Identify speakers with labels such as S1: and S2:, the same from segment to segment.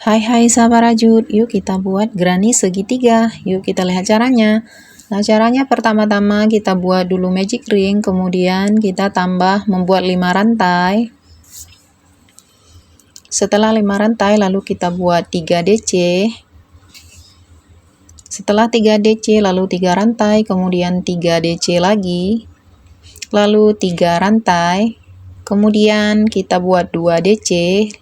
S1: Hai sahabat rajut, yuk kita buat granny segitiga. Yuk kita lihat caranya. Nah, caranya pertama-tama kita buat dulu magic ring, kemudian kita tambah membuat 5 rantai. Setelah 5 rantai lalu kita buat 3 DC. Setelah 3 DC lalu 3 rantai, kemudian 3 DC lagi. Lalu 3 rantai. Kemudian kita buat 2 DC,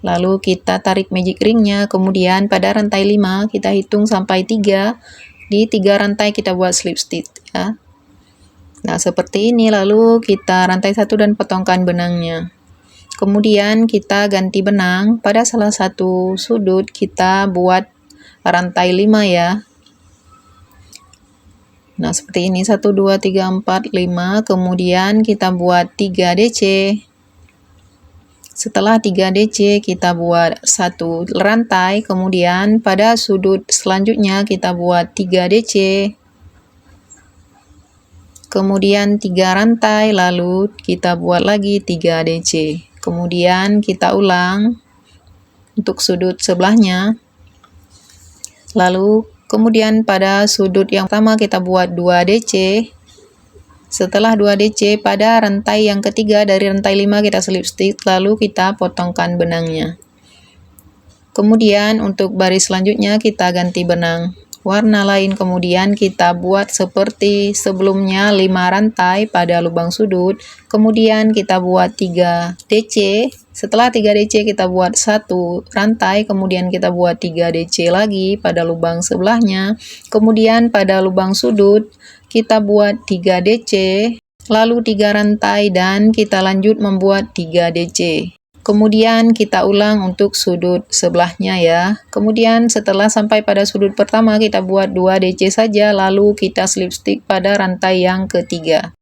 S1: lalu kita tarik magic ringnya, kemudian pada rantai 5 kita hitung sampai 3, di 3 rantai kita buat slip stitch ya. Nah seperti ini, lalu kita rantai 1 dan potongkan benangnya. Kemudian kita ganti benang, pada salah satu sudut kita buat rantai 5 ya. Nah seperti ini, 1, 2, 3, 4, 5, kemudian kita buat 3 DC. Setelah 3 DC kita buat 1 rantai, kemudian pada sudut selanjutnya kita buat 3 DC. Kemudian 3 rantai, lalu kita buat lagi 3 DC. Kemudian kita ulang untuk sudut sebelahnya. Lalu kemudian pada sudut yang pertama kita buat 2 DC. Setelah 2 DC pada rantai yang ketiga dari rantai 5 kita slip stitch, lalu kita potongkan benangnya. Kemudian untuk baris selanjutnya kita ganti benang warna lain, kemudian kita buat seperti sebelumnya 5 rantai pada lubang sudut, kemudian kita buat 3 DC. Setelah 3 DC kita buat 1 rantai, kemudian kita buat 3 DC lagi pada lubang sebelahnya, kemudian pada lubang sudut kita buat 3 DC, lalu 3 rantai, dan kita lanjut membuat 3 DC. Kemudian kita ulang untuk sudut sebelahnya ya. Kemudian setelah sampai pada sudut pertama kita buat 2 DC saja, lalu kita slip stitch pada rantai yang ketiga.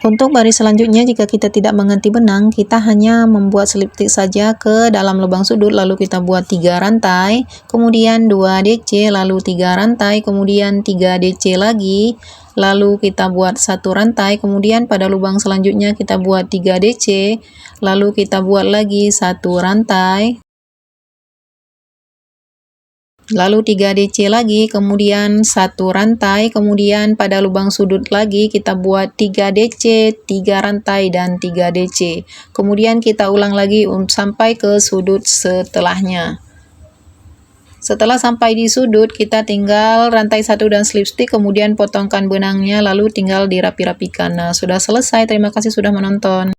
S1: Untuk baris selanjutnya, jika kita tidak mengganti benang, kita hanya membuat slip stitch saja ke dalam lubang sudut, lalu kita buat 3 rantai, kemudian 2 DC, lalu 3 rantai, kemudian 3 DC lagi, lalu kita buat 1 rantai, kemudian pada lubang selanjutnya kita buat 3 DC, lalu kita buat lagi 1 rantai, lalu 3 DC lagi, kemudian 1 rantai, kemudian pada lubang sudut lagi kita buat 3 DC, 3 rantai, dan 3 DC. Kemudian kita ulang lagi sampai ke sudut setelahnya. Setelah sampai di sudut, kita tinggal rantai 1 dan slip stitch, kemudian potongkan benangnya, lalu tinggal dirapi-rapikan. Nah, sudah selesai. Terima kasih sudah menonton.